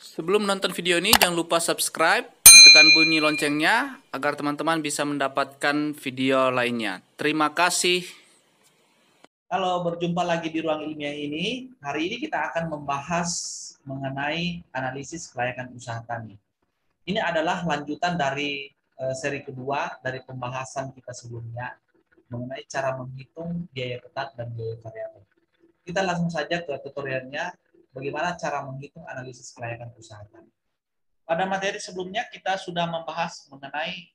Sebelum nonton video ini, jangan lupa subscribe, tekan bunyi loncengnya agar teman-teman bisa mendapatkan video lainnya. Terima kasih. Halo, berjumpa lagi di Ruang Ilmiah ini. Hari ini kita akan membahas mengenai analisis kelayakan usaha tani. Ini adalah lanjutan dari seri kedua dari pembahasan kita sebelumnya mengenai cara menghitung biaya tetap dan biaya variabel. Kita langsung saja ke tutorialnya, bagaimana cara menghitung analisis kelayakan usaha tani. Pada materi sebelumnya kita sudah membahas mengenai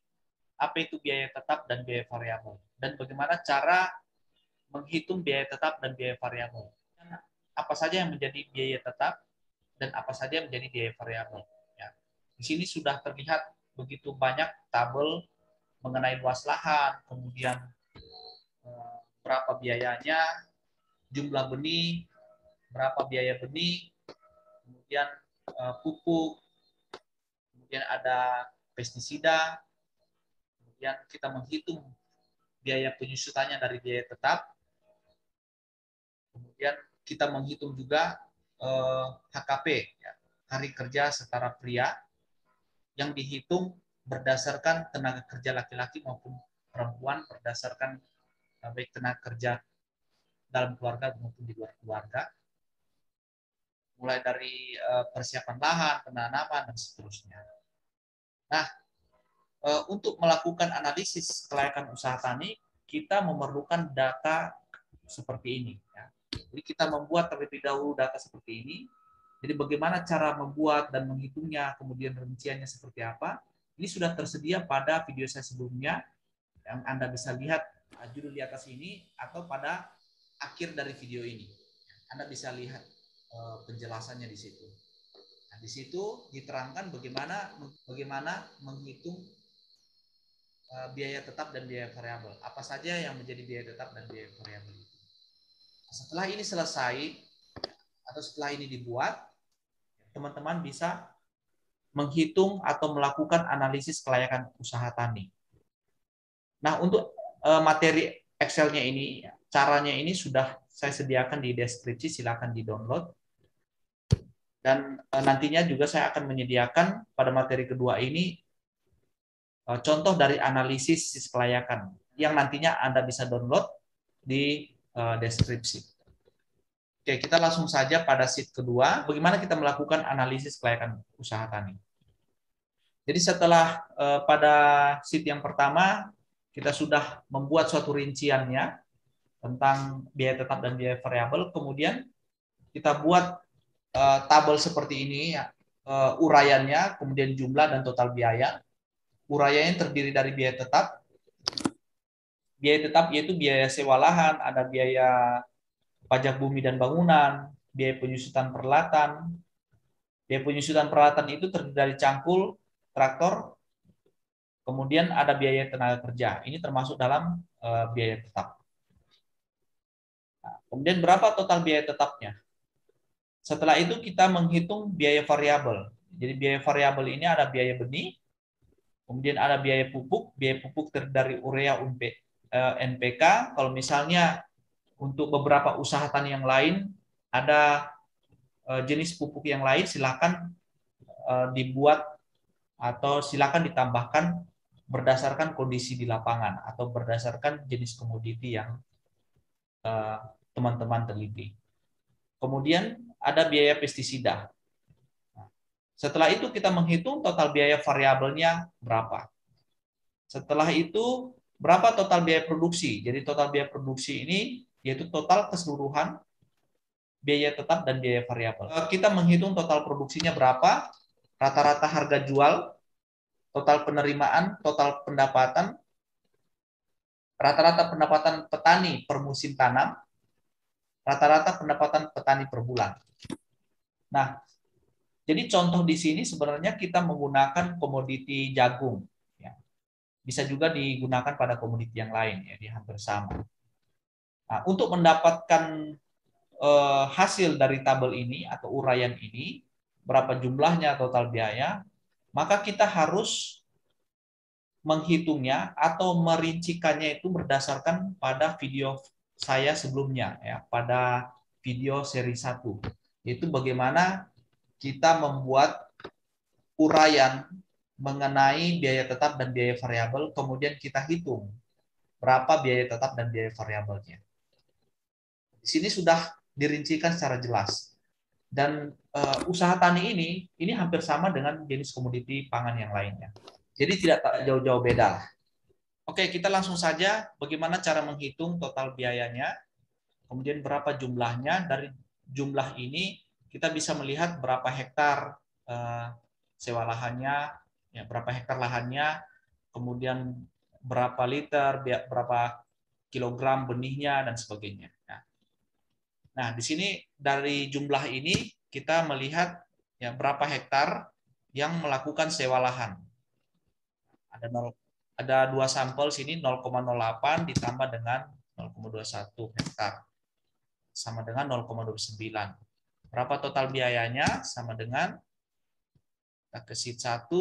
apa itu biaya tetap dan biaya variabel dan bagaimana cara menghitung biaya tetap dan biaya variabel. Apa saja yang menjadi biaya tetap dan apa saja yang menjadi biaya variabel. Ya. Di sini sudah terlihat begitu banyak tabel mengenai luas lahan, kemudian berapa biayanya, jumlah benih, berapa biaya benih, kemudian pupuk, kemudian ada pestisida, kemudian kita menghitung biaya penyusutannya dari biaya tetap, kemudian kita menghitung juga HKP, ya, hari kerja setara pria, yang dihitung berdasarkan tenaga kerja laki-laki maupun perempuan, berdasarkan baik tenaga kerja dalam keluarga maupun di luar keluarga, mulai dari persiapan lahan, penanaman, dan seterusnya. Nah, untuk melakukan analisis kelayakan usaha tani, kita memerlukan data seperti ini. Ya. Jadi kita membuat terlebih dahulu data seperti ini. Jadi bagaimana cara membuat dan menghitungnya, kemudian rinciannya seperti apa, ini sudah tersedia pada video saya sebelumnya, yang Anda bisa lihat judul di atas ini, atau pada akhir dari video ini. Anda bisa lihat penjelasannya di situ. Nah, di situ diterangkan bagaimana menghitung biaya tetap dan biaya variabel. Apa saja yang menjadi biaya tetap dan biaya variabel itu. Setelah ini selesai, atau setelah ini dibuat, teman-teman bisa menghitung atau melakukan analisis kelayakan usaha tani. Nah, untuk materi Excel-nya ini, caranya ini sudah saya sediakan di deskripsi, silakan di-download. Dan nantinya juga saya akan menyediakan pada materi kedua ini contoh dari analisis kelayakan yang nantinya Anda bisa download di deskripsi. Oke, kita langsung saja pada sheet kedua, bagaimana kita melakukan analisis kelayakan usaha tani. Jadi setelah pada sheet yang pertama, kita sudah membuat suatu rinciannya tentang biaya tetap dan biaya variabel, kemudian kita buat tabel seperti ini, uraiannya, kemudian jumlah dan total biaya. Uraiannya terdiri dari biaya tetap. Biaya tetap yaitu biaya sewa lahan, ada biaya pajak bumi dan bangunan, biaya penyusutan peralatan. Biaya penyusutan peralatan itu terdiri dari cangkul, traktor, kemudian ada biaya tenaga kerja. Ini termasuk dalam biaya tetap. Nah, kemudian berapa total biaya tetapnya? Setelah itu kita menghitung biaya variabel. Jadi biaya variabel ini ada biaya benih, kemudian ada biaya pupuk terdiri dari urea, NPK. Kalau misalnya untuk beberapa usaha tani yang lain ada jenis pupuk yang lain, silakan dibuat atau silakan ditambahkan berdasarkan kondisi di lapangan atau berdasarkan jenis komoditi yang teman-teman teliti. Kemudian ada biaya pestisida. Setelah itu kita menghitung total biaya variabelnya berapa. Setelah itu berapa total biaya produksi. Jadi total biaya produksi ini yaitu total keseluruhan biaya tetap dan biaya variabel. Kita menghitung total produksinya berapa, rata-rata harga jual, total penerimaan, total pendapatan, rata-rata pendapatan petani per musim tanam, rata-rata pendapatan petani per bulan. Nah, jadi contoh di sini sebenarnya kita menggunakan komoditi jagung. Ya. Bisa juga digunakan pada komoditi yang lain, ya, di hampir sama. Nah, untuk mendapatkan hasil dari tabel ini atau uraian ini, berapa jumlahnya total biaya, maka kita harus menghitungnya atau merincikannya itu berdasarkan pada video saya sebelumnya, ya, pada video seri 1, yaitu bagaimana kita membuat uraian mengenai biaya tetap dan biaya variabel, kemudian kita hitung berapa biaya tetap dan biaya variabelnya. Di sini sudah dirincikan secara jelas. Dan usaha tani ini hampir sama dengan jenis komoditi pangan yang lainnya. Jadi tidak jauh-jauh beda. Oke, kita langsung saja bagaimana cara menghitung total biayanya, kemudian berapa jumlahnya. Dari jumlah ini kita bisa melihat berapa hektar sewa lahannya, ya, berapa hektar lahannya, kemudian berapa liter, berapa kilogram benihnya, dan sebagainya. Nah, di sini dari jumlah ini kita melihat ya berapa hektar yang melakukan sewa lahan. Ada dua sampel sini, 0,08 ditambah dengan 0,21 hektar sama dengan 0,29. Berapa total biayanya? Sama dengan kita ke sheet 1.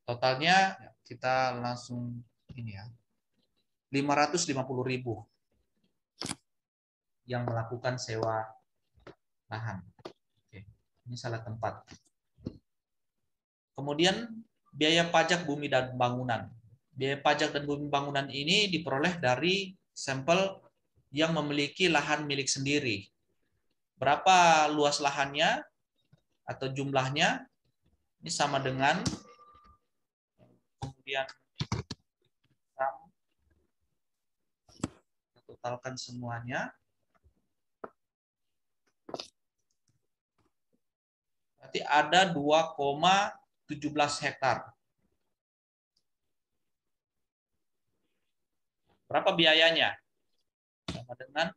Totalnya kita langsung ini ya. 550.000 yang melakukan sewa lahan. Oke, ini salah tempat. Kemudian biaya pajak bumi dan bangunan. Biaya pajak dan bumi bangunan ini diperoleh dari sampel yang memiliki lahan milik sendiri. Berapa luas lahannya atau jumlahnya? Ini sama dengan kemudian kita totalkan semuanya. Berarti ada 2,17 hektar. Berapa biayanya? Sama dengan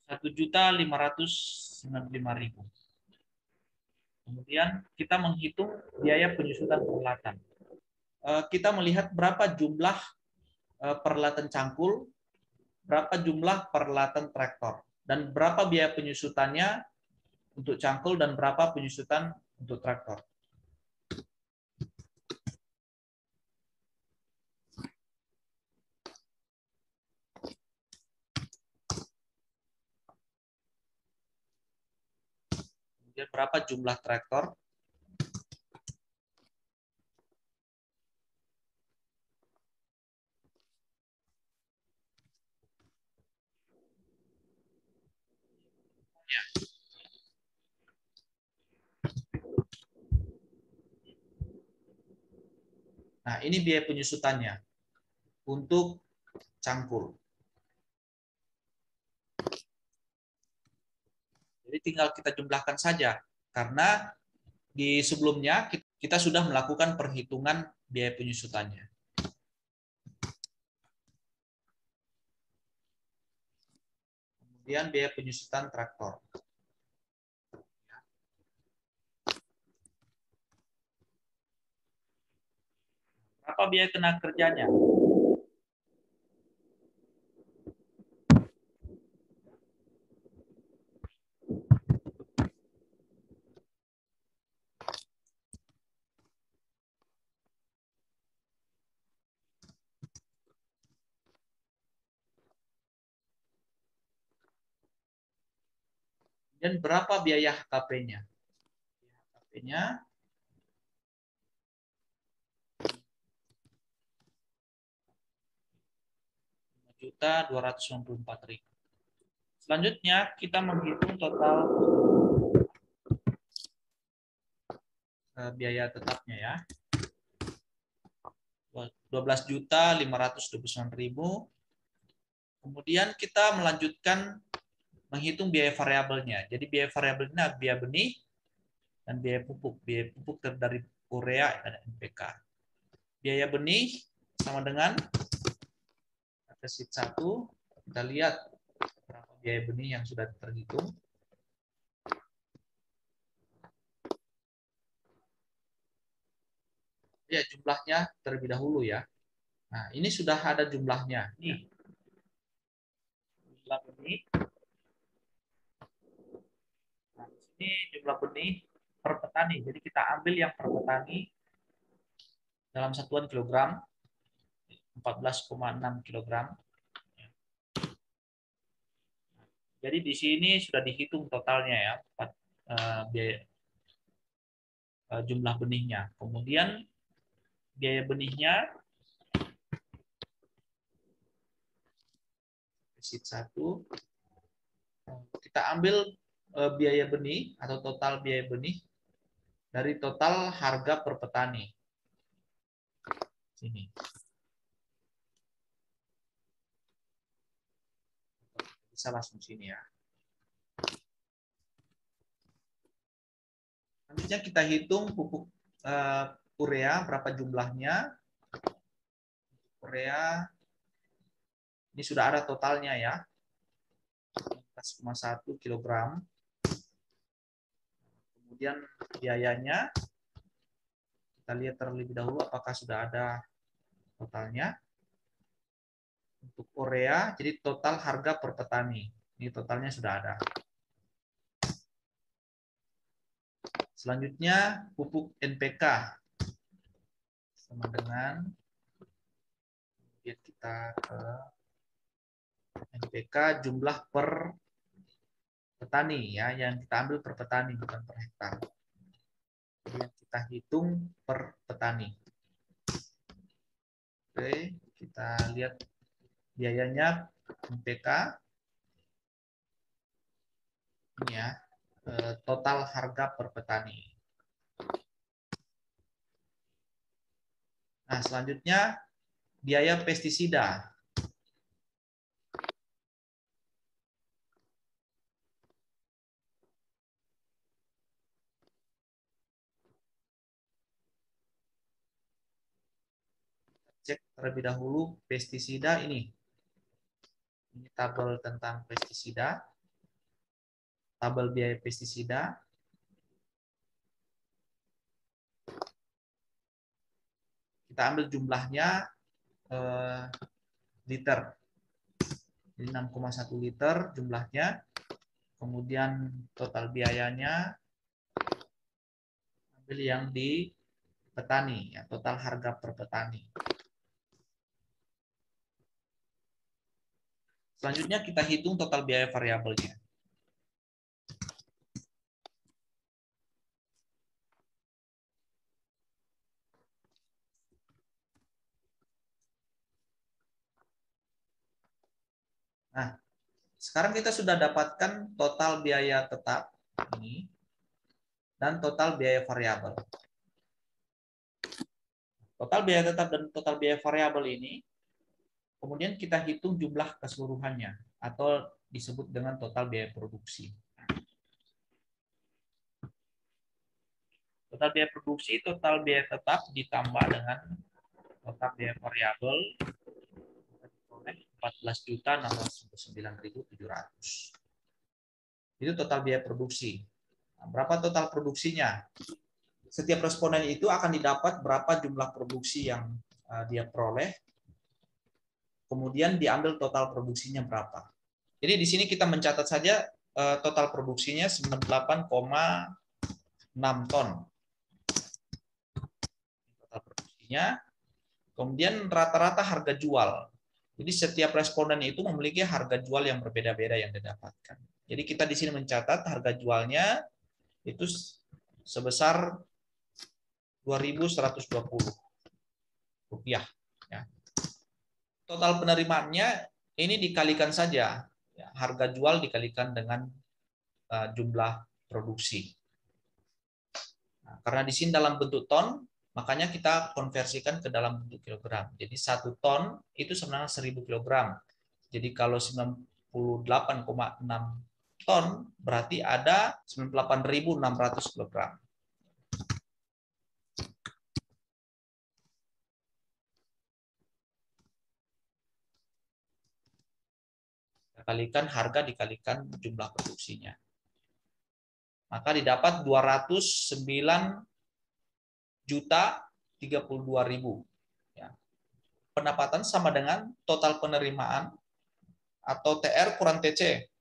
1.595.000. Kemudian kita menghitung biaya penyusutan peralatan. Kita melihat berapa jumlah peralatan cangkul, berapa jumlah peralatan traktor, dan berapa biaya penyusutannya untuk cangkul dan berapa penyusutan untuk traktor. Kemudian berapa jumlah traktor? Nah, ini biaya penyusutannya untuk cangkul. Jadi tinggal kita jumlahkan saja, karena di sebelumnya kita sudah melakukan perhitungan biaya penyusutannya. Kemudian biaya penyusutan traktor. Berapa biaya tenaga kerjanya? Dan berapa biaya HKP-nya? HKP-nya Rp5.294.000. Selanjutnya kita menghitung total biaya tetapnya ya. 12.529.000. Kemudian kita melanjutkan menghitung biaya variabelnya. Jadi biaya variabelnya biaya benih dan biaya pupuk. Biaya pupuk dari urea dan NPK. Biaya benih sama dengan sheet 1. Kita lihat berapa biaya benih yang sudah terhitung. Ya, jumlahnya terlebih dahulu ya. Nah, ini sudah ada jumlahnya. Nih. Jumlah benih. Nah, di sini jumlah benih per petani. petani. Jadi kita ambil yang per petani dalam satuan kilogram, 14,6 kilogram. Jadi di sini sudah dihitung totalnya ya, jumlah benihnya. Kemudian biaya benihnya sheet 1, kita ambil biaya benih atau total biaya benih dari total harga per petani. Sini. Bisa langsung sini ya. Selanjutnya kita hitung pupuk urea berapa jumlahnya. Urea ini sudah ada totalnya ya. 14,1 kg. Kemudian biayanya kita lihat terlebih dahulu apakah sudah ada totalnya. Untuk urea, jadi total harga per petani. Ini totalnya sudah ada. Selanjutnya pupuk NPK sama dengan, kemudian kita ke NPK jumlah per petani ya, yang kita ambil per petani bukan per hektar. Jadi yang kita hitung per petani. Oke, kita lihat biayanya NPK ini ya, total harga per petani. Nah, selanjutnya biaya pestisida. Cek terlebih dahulu pestisida ini. Ini tabel tentang pestisida. Tabel biaya pestisida. Kita ambil jumlahnya liter. Jadi 6,1 liter jumlahnya. Kemudian total biayanya ambil yang di petani, ya, total harga per petani. Selanjutnya kita hitung total biaya variabelnya. Nah, sekarang kita sudah dapatkan total biaya tetap ini dan total biaya variabel. Total biaya tetap dan total biaya variabel ini kemudian kita hitung jumlah keseluruhannya atau disebut dengan total biaya produksi. Total biaya produksi, total biaya tetap ditambah dengan total biaya variabel 14.699.700. Itu total biaya produksi. Nah, berapa total produksinya? Setiap responden itu akan didapat berapa jumlah produksi yang dia peroleh. Kemudian diambil total produksinya berapa. Jadi di sini kita mencatat saja total produksinya 98,6 ton. Total produksinya. Kemudian rata-rata harga jual. Jadi setiap responden itu memiliki harga jual yang berbeda-beda yang didapatkan. Jadi kita di sini mencatat harga jualnya itu sebesar 2.120 rupiah. Ya. Total penerimaannya ini dikalikan saja, ya, harga jual dikalikan dengan jumlah produksi. Nah, karena di sini dalam bentuk ton, makanya kita konversikan ke dalam bentuk kilogram. Jadi 1 ton itu sebenarnya 1.000 kilogram. Jadi kalau 98,6 ton berarti ada 98.600 kilogram. Kalikan harga dikalikan jumlah produksinya. Maka didapat 209.032.000. Ya. Pendapatan sama dengan total penerimaan atau TR kurang TC.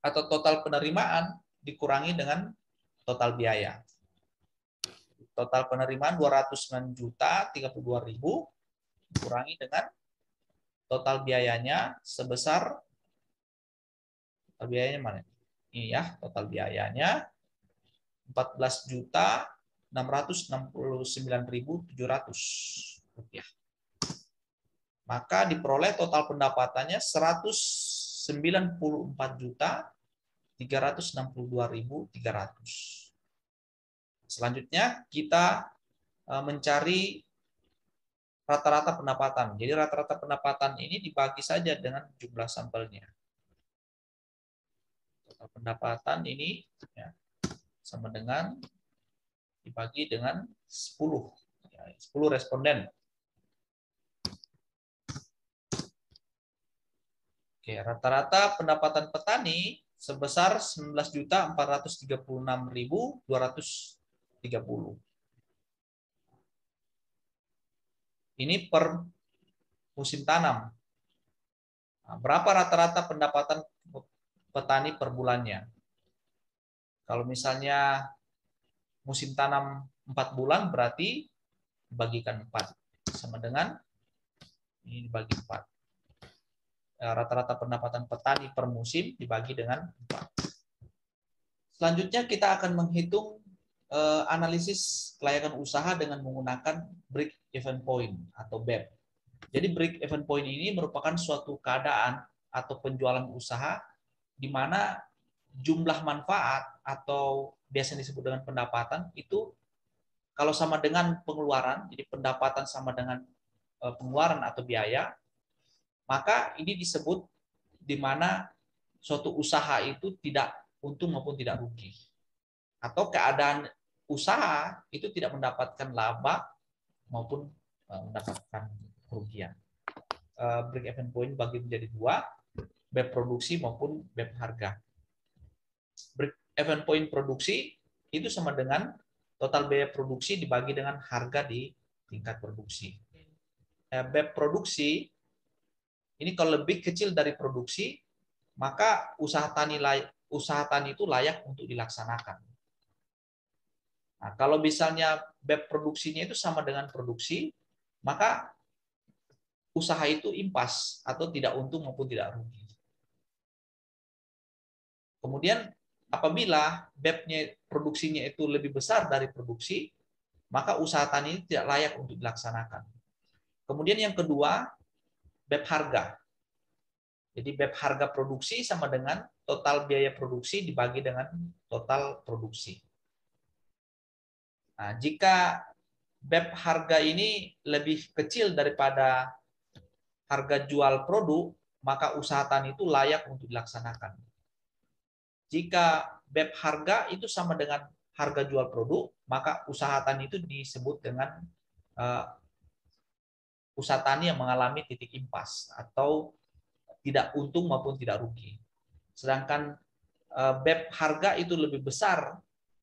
Atau total penerimaan dikurangi dengan total biaya. Total penerimaan 209.032.000 dikurangi dengan total biayanya sebesar, total biayanya mana? Ini ya, total biayanya 14.669.700 rupiah. Maka diperoleh total pendapatannya 194.362.300. Selanjutnya kita mencari rata-rata pendapatan. Jadi rata-rata pendapatan ini dibagi saja dengan jumlah sampelnya. Total pendapatan ini ya, sama dengan dibagi dengan 10. Ya, 10 responden. Oke, rata-rata pendapatan petani sebesar 19.436.230. Ini per musim tanam. Nah, berapa rata-rata pendapatan petani per bulannya? Kalau misalnya musim tanam 4 bulan, berarti dibagikan 4. Sama dengan ini dibagi 4. Rata-rata pendapatan petani per musim dibagi dengan 4. Selanjutnya kita akan menghitung analisis kelayakan usaha dengan menggunakan break even point atau BEP. Jadi break even point ini merupakan suatu keadaan atau penjualan usaha di mana jumlah manfaat atau biasa disebut dengan pendapatan itu kalau sama dengan pengeluaran, jadi pendapatan sama dengan pengeluaran atau biaya, maka ini disebut di mana suatu usaha itu tidak untung maupun tidak rugi. Atau keadaan usaha itu tidak mendapatkan laba maupun mendapatkan kerugian. Break even point bagi menjadi 2, BEP produksi maupun BEP harga. Break even point produksi itu sama dengan total biaya produksi dibagi dengan harga di tingkat produksi. BEP produksi ini kalau lebih kecil dari produksi, maka usaha tani itu layak untuk dilaksanakan. Nah, kalau misalnya BEP produksinya itu sama dengan produksi, maka usaha itu impas atau tidak untung maupun tidak rugi. Kemudian apabila BEP-nya produksinya itu lebih besar dari produksi, maka usaha tani ini tidak layak untuk dilaksanakan. Kemudian yang kedua, BEP harga. Jadi BEP harga produksi sama dengan total biaya produksi dibagi dengan total produksi. Nah, jika BEP harga ini lebih kecil daripada harga jual produk, maka usaha tani itu layak untuk dilaksanakan. Jika BEP harga itu sama dengan harga jual produk, maka usaha tani itu disebut dengan usaha tani yang mengalami titik impas atau tidak untung maupun tidak rugi. Sedangkan BEP harga itu lebih besar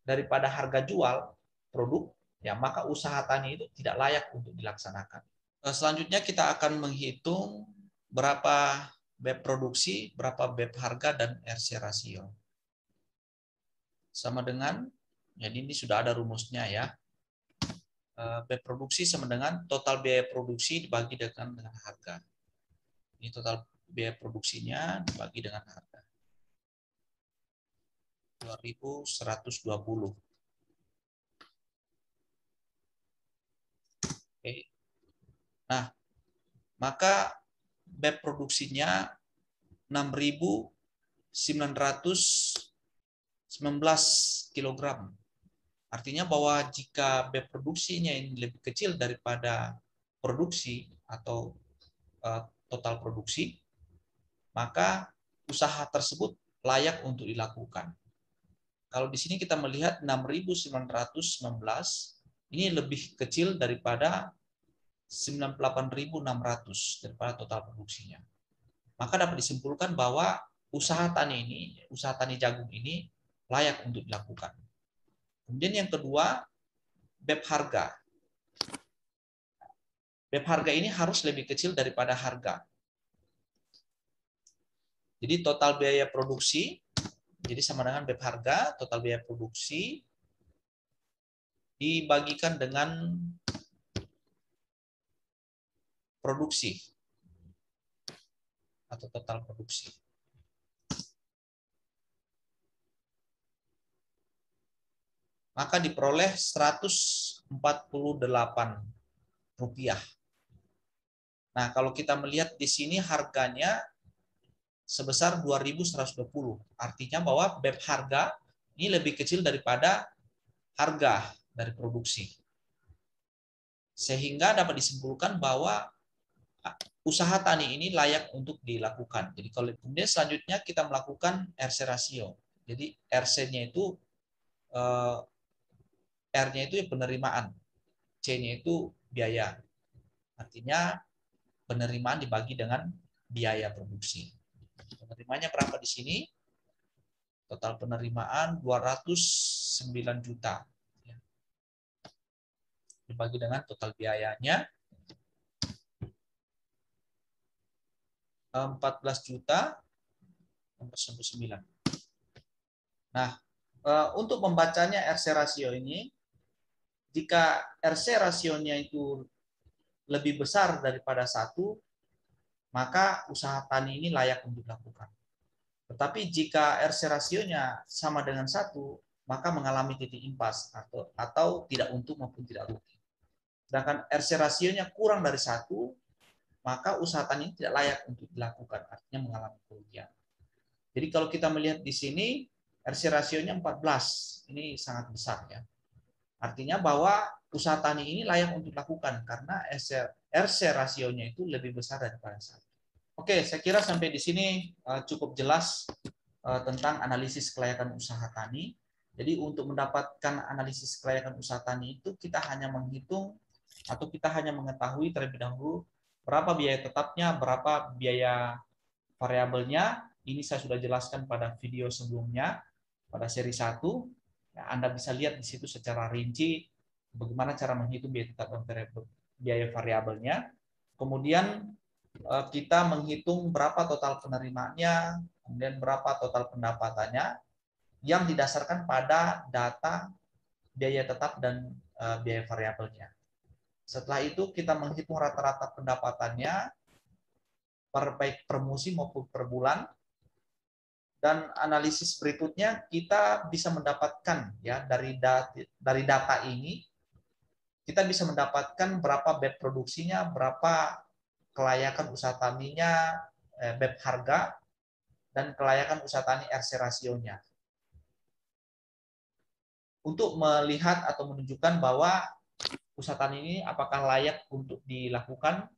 daripada harga jual produk, ya maka usaha tani itu tidak layak untuk dilaksanakan. Selanjutnya kita akan menghitung berapa BEP produksi, berapa BEP harga, dan RC rasio. Sama dengan, jadi ini sudah ada rumusnya ya. BEP produksi sama dengan total biaya produksi dibagi dengan harga. Ini total biaya produksinya dibagi dengan harga. 2.120. Oke. Nah, maka BEP produksinya 6.919 kg. Artinya bahwa jika BEP produksinya ini lebih kecil daripada produksi atau total produksi, maka usaha tersebut layak untuk dilakukan. Kalau di sini kita melihat 6.919 ini lebih kecil daripada 98.600 daripada total produksinya. Maka dapat disimpulkan bahwa usaha tani jagung ini layak untuk dilakukan. Kemudian yang kedua, BEP harga. BEP harga ini harus lebih kecil daripada harga. Jadi total biaya produksi, jadi sama dengan BEP harga, total biaya produksi dibagikan dengan produksi atau total produksi. Maka diperoleh Rp148. Nah, kalau kita melihat di sini harganya sebesar 2.120. Artinya bahwa BEP harga ini lebih kecil daripada harga dari produksi. Sehingga dapat disimpulkan bahwa usaha tani ini layak untuk dilakukan. Jadi kalau kemudian selanjutnya kita melakukan RC rasio. Jadi RC-nya itu R-nya itu penerimaan, C-nya itu biaya. Artinya penerimaan dibagi dengan biaya produksi. Penerimanya berapa di sini? Total penerimaan 209 juta. Dibagi dengan total biayanya 14 juta 9. Nah, untuk membacanya RC rasio ini, jika RC rasionya itu lebih besar daripada 1, maka usaha tani ini layak untuk dilakukan. Tetapi jika RC rasionya sama dengan 1, maka mengalami titik impas atau tidak untung maupun tidak rugi. Sedangkan RC rasionya kurang dari 1, maka usaha tani tidak layak untuk dilakukan, artinya mengalami kerugian. Jadi kalau kita melihat di sini, RC rasionya 14, ini sangat besar ya. Artinya bahwa usaha tani ini layak untuk dilakukan karena RC rasionya itu lebih besar daripada 1. Oke, saya kira sampai di sini cukup jelas tentang analisis kelayakan usaha tani. Jadi untuk mendapatkan analisis kelayakan usaha tani itu kita hanya menghitung atau kita hanya mengetahui terlebih dahulu berapa biaya tetapnya, berapa biaya variabelnya. Ini saya sudah jelaskan pada video sebelumnya, pada seri 1. Ya, Anda bisa lihat di situ secara rinci bagaimana cara menghitung biaya tetap dan biaya variabelnya. Kemudian kita menghitung berapa total penerimaannya, kemudian berapa total pendapatannya yang didasarkan pada data biaya tetap dan biaya variabelnya. Setelah itu kita menghitung rata-rata pendapatannya baik per musim maupun per bulan. Dan analisis berikutnya kita bisa mendapatkan ya dari data ini kita bisa mendapatkan berapa BEP produksinya, berapa kelayakan usaha taninya, BEP harga, dan kelayakan usaha tani RC rasionya. Untuk melihat atau menunjukkan bahwa usaha tani ini apakah layak untuk dilakukan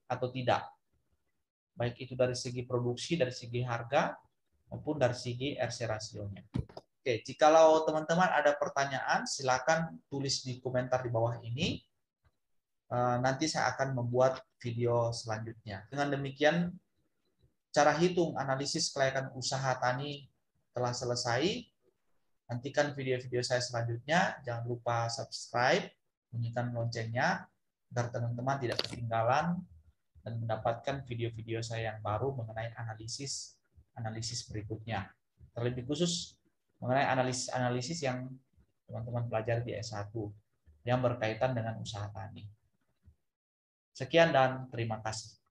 atau tidak. Baik itu dari segi produksi, dari segi harga, maupun dari segi RC rasionya. Oke, jikalau teman-teman ada pertanyaan, silakan tulis di komentar di bawah ini. Nanti saya akan membuat video selanjutnya. Dengan demikian, cara hitung analisis kelayakan usaha tani telah selesai. Nantikan video-video saya selanjutnya. Jangan lupa subscribe, bunyikan loncengnya, agar teman-teman tidak ketinggalan dan mendapatkan video-video saya yang baru mengenai analisis berikutnya. Terlebih khusus mengenai analisis yang teman-teman pelajari di S1 yang berkaitan dengan usaha tani. Sekian dan terima kasih.